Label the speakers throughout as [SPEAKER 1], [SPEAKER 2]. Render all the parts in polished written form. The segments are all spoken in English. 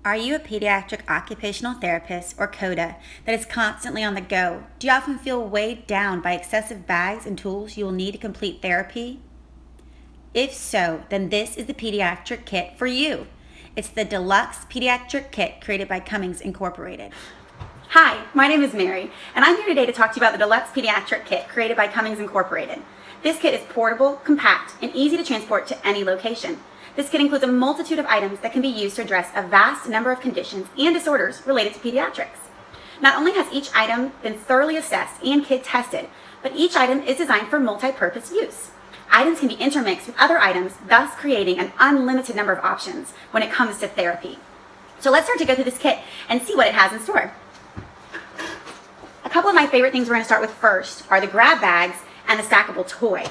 [SPEAKER 1] Are you a pediatric occupational therapist or CODA that is constantly on the go? Do you often feel weighed down by excessive bags and tools you will need to complete therapy? If so, then this is the pediatric kit for you. It's the Deluxe Pediatric Kit created by Cummings Incorporated.
[SPEAKER 2] Hi, my name is Mary, and I'm here today to talk to you about the Deluxe Pediatric Kit created by Cummings Incorporated. This kit is portable, compact, and easy to transport to any location. This kit includes a multitude of items that can be used to address a vast number of conditions and disorders related to pediatrics. Not only has each item been thoroughly assessed and kid tested, but each item is designed for multi-purpose use. Items can be intermixed with other items, thus creating an unlimited number of options when it comes to therapy. So let's start to go through this kit and see what it has in store. A couple of my favorite things we're going to start with first are the grab bags and the stackable toy.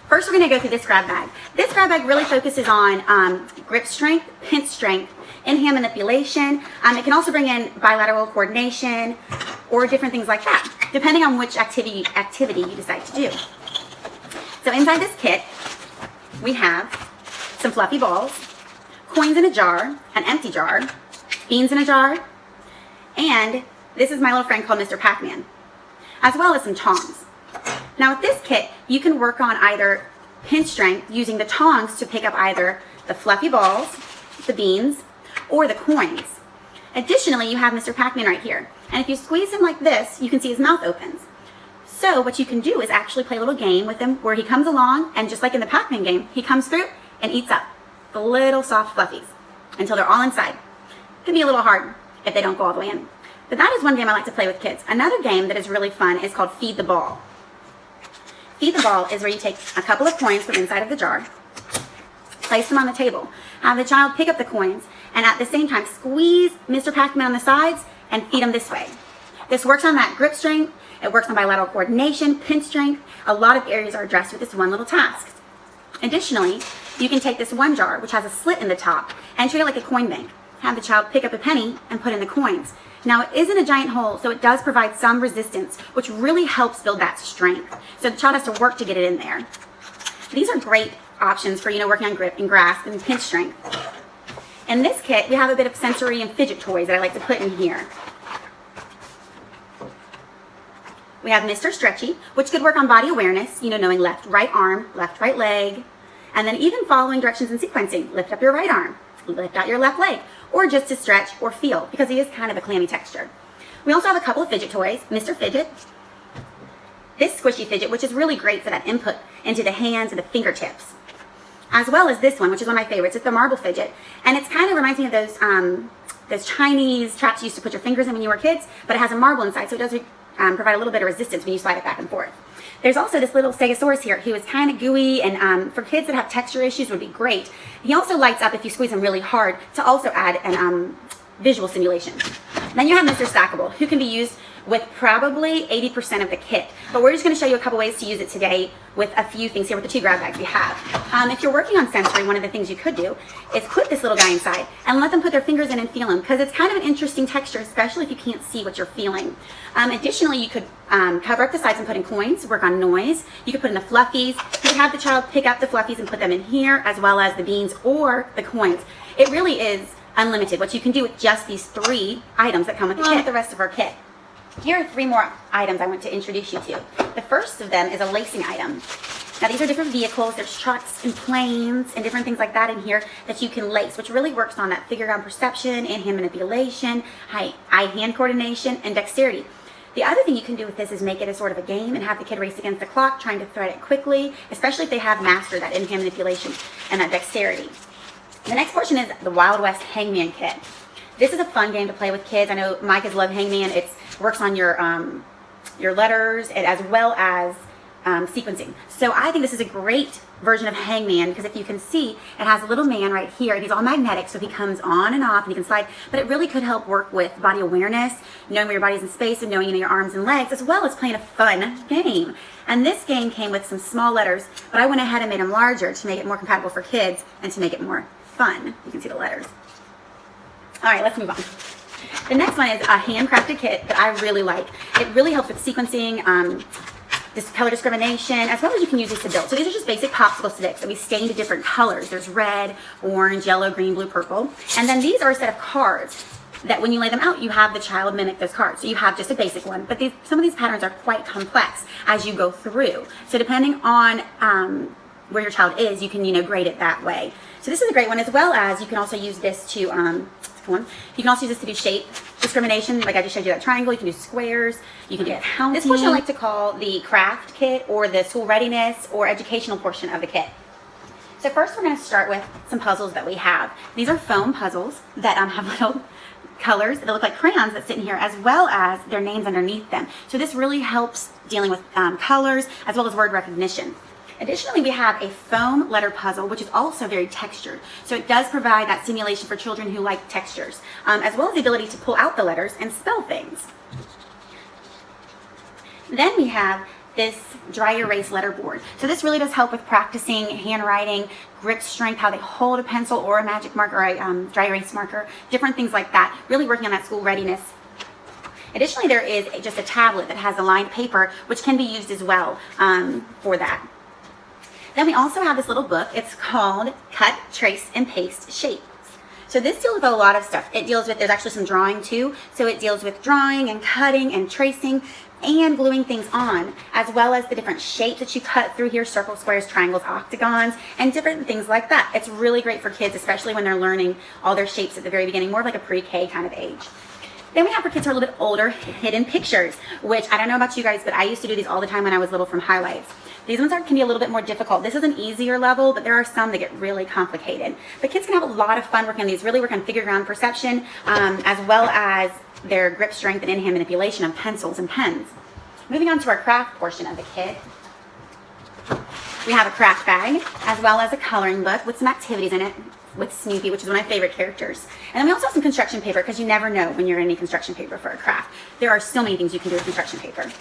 [SPEAKER 2] First, we're going to go through this grab bag. This grab bag really focuses on grip strength, pinch strength, in-hand manipulation. It can also bring in bilateral coordination or different things like that, depending on which activity you decide to do. So inside this kit, we have some fluffy balls, coins in a jar, an empty jar, beans in a jar, and this is my little friend called Mr. Pac-Man, as well as some tongs. Now with this kit, you can work on either pinch strength using the tongs to pick up either the fluffy balls, the beans, or the coins. Additionally, you have Mr. Pac-Man right here. And if you squeeze him like this, you can see his mouth opens. So what you can do is actually play a little game with him where he comes along and just like in the Pac-Man game, he comes through and eats up the little soft fluffies until they're all inside. It can be a little hard if they don't go all the way in. But that is one game I like to play with kids. Another game that is really fun is called Feed the Ball. Feed the Ball is where you take a couple of coins from inside of the jar, place them on the table, have the child pick up the coins, and at the same time squeeze Mr. Pac-Man on the sides and feed him this way. This works on that grip strength, it works on bilateral coordination, pinch strength. A lot of areas are addressed with this one little task. Additionally, you can take this one jar, which has a slit in the top, and treat it like a coin bank. Have the child pick up a penny and put in the coins. Now it isn't a giant hole, so it does provide some resistance, which really helps build that strength. So the child has to work to get it in there. These are great options for, working on grip and grasp and pinch strength. In this kit, we have a bit of sensory and fidget toys that I like to put in here. We have Mr. Stretchy, which could work on body awareness, knowing left, right arm, left, right leg, and then even following directions and sequencing. Lift up your right arm, lift out your left leg, or just to stretch or feel, because he is kind of a clammy texture. We also have a couple of fidget toys. Mr. Fidget, this squishy fidget, which is really great for that input into the hands and the fingertips, as well as this one, which is one of my favorites. It's the marble fidget, and it kind of reminds me of those Chinese traps you used to put your fingers in when you were kids, but it has a marble inside, so it does provide a little bit of resistance when you slide it back and forth. There's also this little stegosaurus here who is kind of gooey, and for kids that have texture issues would be great. He also lights up if you squeeze him really hard to also add an visual stimulation. Then you have Mr. Stackable, who can be used with probably 80% of the kit. But we're just going to show you a couple ways to use it today with a few things here with the two grab bags we have. If you're working on sensory, one of the things you could do is put this little guy inside and let them put their fingers in and feel him, because it's kind of an interesting texture, especially if you can't see what you're feeling. Additionally, you could cover up the sides and put in coins, work on noise. You could put in the fluffies. You could have the child pick up the fluffies and put them in here, as well as the beans or the coins. It really is unlimited what you can do with just these three items that come with the kit. With the rest of our kit. Here are three more items I want to introduce you to. The first of them is a lacing item. Now these are different vehicles. There's trucks and planes and different things like that in here that you can lace, which really works on that figure ground perception and hand manipulation, eye-hand coordination, and dexterity. The other thing you can do with this is make it a sort of a game and have the kid race against the clock, trying to thread it quickly, especially if they have mastered that in-hand manipulation and that dexterity. The next portion is the Wild West Hangman Kit. This is a fun game to play with kids. I know my kids love Hangman. It works on your letters and as well as sequencing. So I think this is a great version of Hangman, because if you can see, it has a little man right here, and he's all magnetic, so he comes on and off and he can slide, but it really could help work with body awareness, knowing where your body's in space and knowing your arms and legs, as well as playing a fun game. And this game came with some small letters, but I went ahead and made them larger to make it more compatible for kids and to make it more fun. You can see the letters. All right, let's move on. The next one is a handcrafted kit that I really like. It really helps with sequencing, this color discrimination, as well as you can use these to build. So these are just basic popsicle sticks that we stain to different colors. There's red, orange, yellow, green, blue, purple. And then these are a set of cards that when you lay them out, you have the child mimic those cards. So you have just a basic one, but some of these patterns are quite complex as you go through. So depending on where your child is, you can, grade it that way. So this is a great one, as well as you can also use this to, you can also use this to do shape discrimination. Like I just showed you that triangle, you can do squares, you can do counting. This portion I like to call the craft kit, or the school readiness or educational portion of the kit. So first we're going to start with some puzzles that we have. These are foam puzzles that have little colors that look like crayons that sit in here, as well as their names underneath them. So this really helps dealing with colors as well as word recognition. Additionally, we have a foam letter puzzle, which is also very textured. So it does provide that stimulation for children who like textures, as well as the ability to pull out the letters and spell things. Then we have this dry erase letter board. So this really does help with practicing handwriting, grip strength, how they hold a pencil or a magic marker, or a dry erase marker, different things like that, really working on that school readiness. Additionally, there is just a tablet that has a lined paper, which can be used as well for that. Then we also have this little book. It's called Cut, Trace, and Paste Shapes. So this deals with a lot of stuff. It deals with, there's actually some drawing too. So it deals with drawing and cutting and tracing and gluing things on, as well as the different shapes that you cut through here, circles, squares, triangles, octagons, and different things like that. It's really great for kids, especially when they're learning all their shapes at the very beginning, more of like a pre-K kind of age. Then we have for kids who are a little bit older, hidden pictures, which I don't know about you guys, but I used to do these all the time when I was little from highlights. These ones can be a little bit more difficult. This is an easier level, but there are some that get really complicated. But kids can have a lot of fun working on these, really work on figure ground perception, as well as their grip strength and in-hand manipulation of pencils and pens. Moving on to our craft portion of the kit, we have a craft bag, as well as a coloring book with some activities in it, with Snoopy, which is one of my favorite characters. And then we also have some construction paper, because you never know when you're going to need construction paper for a craft. There are so many things you can do with construction paper.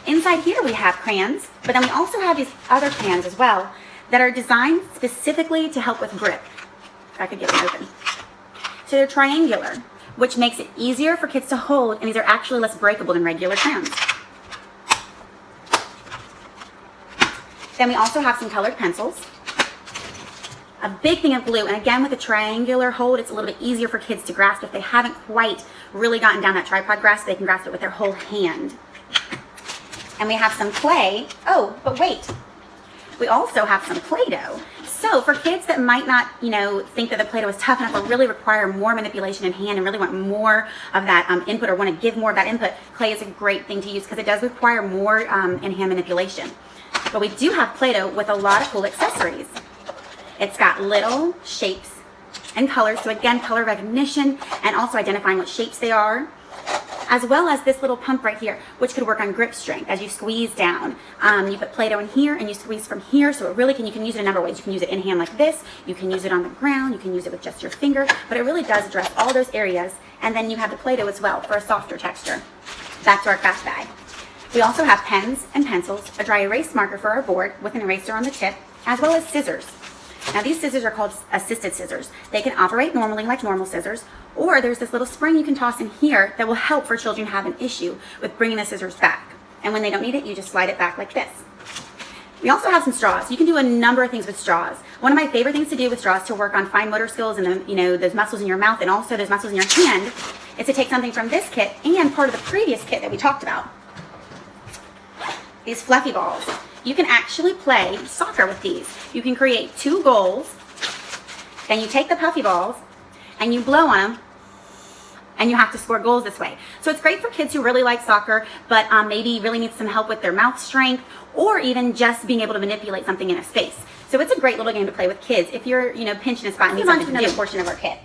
[SPEAKER 2] Inside here we have crayons, but then we also have these other crayons as well that are designed specifically to help with grip. If I could get it open. So they're triangular, which makes it easier for kids to hold, and these are actually less breakable than regular crayons. Then we also have some colored pencils, a big thing of glue, and again with a triangular hold, it's a little bit easier for kids to grasp if they haven't quite really gotten down that tripod grasp. They can grasp it with their whole hand. And we have some clay. Oh, but wait, we also have some Play-Doh. So for kids that might not, think that the Play-Doh is tough enough or really require more manipulation in hand and really want more of that input, or want to give more of that input, clay is a great thing to use because it does require more in-hand manipulation. But we do have Play-Doh with a lot of cool accessories. It's got little shapes and colors, so again, color recognition and also identifying what shapes they are, as well as this little pump right here, which could work on grip strength as you squeeze down. You put Play-Doh in here and you squeeze from here, so it really you can use it a number of ways. You can use it in hand like this, you can use it on the ground, you can use it with just your finger, but it really does address all those areas. And then you have the Play-Doh as well for a softer texture. Back to our craft bag. We also have pens and pencils, a dry erase marker for our board with an eraser on the tip, as well as scissors. Now these scissors are called assisted scissors. They can operate normally like normal scissors, or there's this little spring you can toss in here that will help for children who have an issue with bringing the scissors back. And when they don't need it, you just slide it back like this. We also have some straws. You can do a number of things with straws. One of my favorite things to do with straws to work on fine motor skills and those muscles in your mouth and also those muscles in your hand is to take something from this kit and part of the previous kit that we talked about. These fluffy balls. You can actually play soccer with these. You can create 2 goals, then you take the puffy balls and you blow on them, and you have to score goals this way. So it's great for kids who really like soccer, but maybe really need some help with their mouth strength, or even just being able to manipulate something in a space. So it's a great little game to play with kids if you're, pinching a spot and need something to do. Another portion of our kit.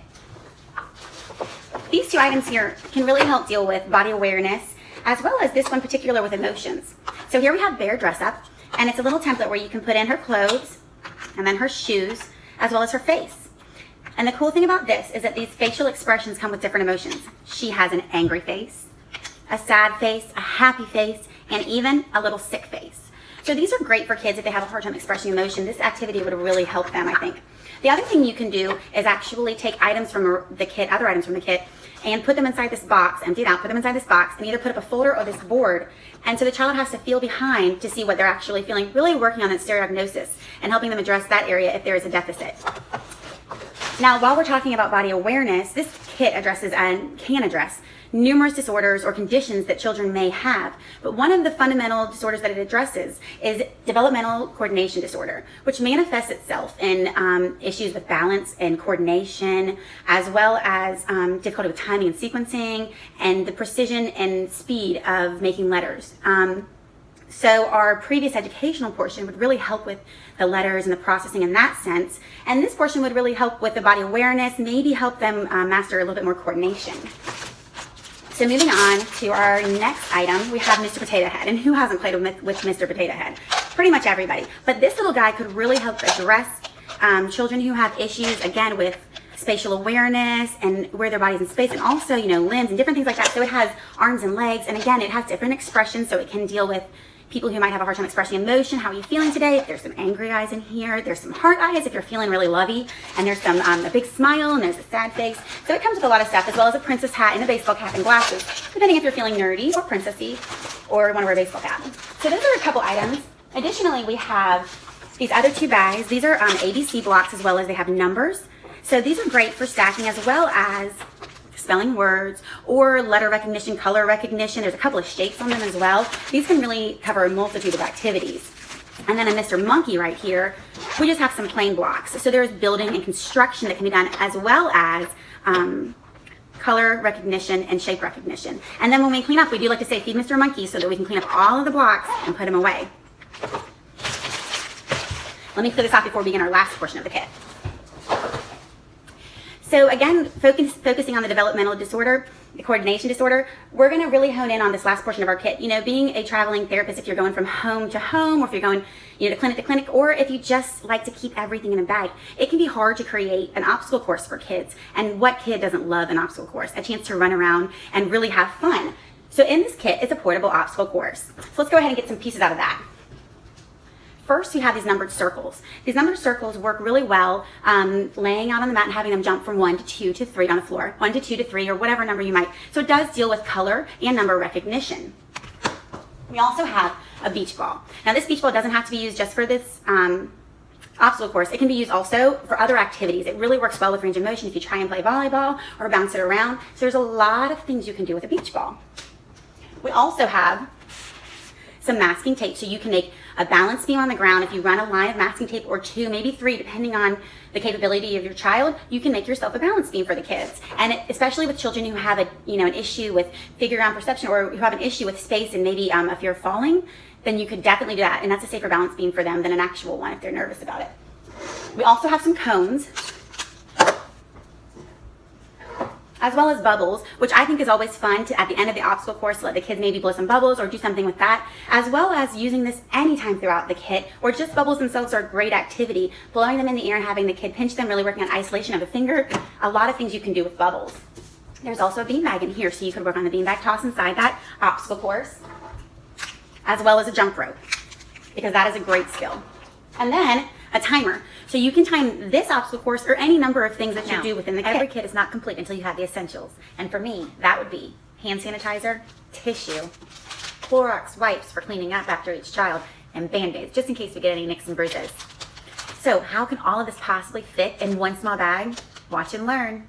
[SPEAKER 2] These 2 items here can really help deal with body awareness, as well as this one particular with emotions. So here we have Bear Dress Up, and it's a little template where you can put in her clothes, and then her shoes, as well as her face. And the cool thing about this is that these facial expressions come with different emotions. She has an angry face, a sad face, a happy face, and even a little sick face. So So these are great for kids if they have a hard time expressing emotion. This activity would really help them, I think. The other thing you can do is actually take items from the kit, other items from the kit, and put them inside this box, empty it out, put them inside this box, and either put up a folder or this board. And so the child has to feel behind to see what they're actually feeling, really working on that stereognosis and helping them address that area if there is a deficit. Now, while we're talking about body awareness, this kit addresses and can address numerous disorders or conditions that children may have. But one of the fundamental disorders that it addresses is developmental coordination disorder, which manifests itself in issues with balance and coordination, as well as difficulty with timing and sequencing, and the precision and speed of making letters. So our previous educational portion would really help with the letters and the processing in that sense. And this portion would really help with the body awareness, maybe help them master a little bit more coordination. So moving on to our next item, we have Mr. Potato Head. And who hasn't played with Mr. Potato Head? Pretty much everybody. But this little guy could really help address children who have issues, again, with spatial awareness and where their body's in space, and also, limbs and different things like that. So it has arms and legs, and again, it has different expressions, so it can deal with people who might have a hard time expressing emotion. How are you feeling today? If there's some angry eyes in here, there's some heart eyes if you're feeling really lovey, and there's some a big smile, and there's a sad face. So it comes with a lot of stuff, as well as a princess hat and a baseball cap and glasses, depending if you're feeling nerdy or princessy or want to wear a baseball cap. So those are a couple items. Additionally, we have these other two bags. These are ABC blocks, as well as they have numbers. So these are great for stacking, as well as spelling words or letter recognition, color recognition. There's a couple of shapes on them as well. These can really cover a multitude of activities. And then in Mr. Monkey right here, we just have some plain blocks. So there's building and construction that can be done, as well as color recognition and shape recognition. And then when we clean up, we do like to say, feed Mr. Monkey, so that we can clean up all of the blocks and put them away. Let me clear this off before we begin our last portion of the kit. So again, focusing on the developmental disorder, the coordination disorder, we're going to really hone in on this last portion of our kit. Being a traveling therapist, if you're going from home to home, or if you're going to clinic, or if you just like to keep everything in a bag, it can be hard to create an obstacle course for kids. And what kid doesn't love an obstacle course? A chance to run around and really have fun. So in this kit, it's a portable obstacle course. So let's go ahead and get some pieces out of that. First, you have these numbered circles. These numbered circles work really well laying out on the mat and having them jump from 1 to 2 to 3 on the floor, 1 to 2 to 3, or whatever number you might. So it does deal with color and number recognition. We also have a beach ball. Now this beach ball doesn't have to be used just for this obstacle course. It can be used also for other activities. It really works well with range of motion if you try and play volleyball or bounce it around. So there's a lot of things you can do with a beach ball. We also have some masking tape, so you can make a balance beam on the ground. If you run a line of masking tape, or 2, maybe 3, depending on the capability of your child, you can make yourself a balance beam for the kids. And especially with children who have an issue with figure ground perception, or who have an issue with space and maybe a fear of falling, then you could definitely do that. And that's a safer balance beam for them than an actual one if they're nervous about it. We also have some cones, as well as bubbles, which I think is always fun to, at the end of the obstacle course, let the kids maybe blow some bubbles or do something with that, as well as using this anytime throughout the kit, or just bubbles themselves are a great activity. Blowing them in the air and having the kid pinch them, really working on isolation of the finger. A lot of things you can do with bubbles. There's also a beanbag in here, so you could work on the beanbag toss inside that obstacle course, as well as a jump rope, because that is a great skill. And then a timer. So you can time this obstacle course or any number of things that you do within the kit.
[SPEAKER 1] Every kit is not complete until you have the essentials. And for me, that would be hand sanitizer, tissue, Clorox wipes for cleaning up after each child, and Band-Aids, just in case we get any nicks and bruises. So how can all of this possibly fit in one small bag? Watch and learn.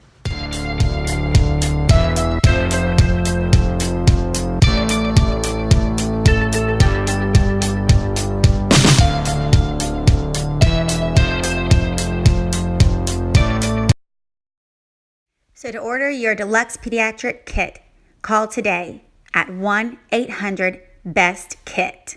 [SPEAKER 1] So to order your deluxe pediatric kit, call today at 1-800-BEST-KIT.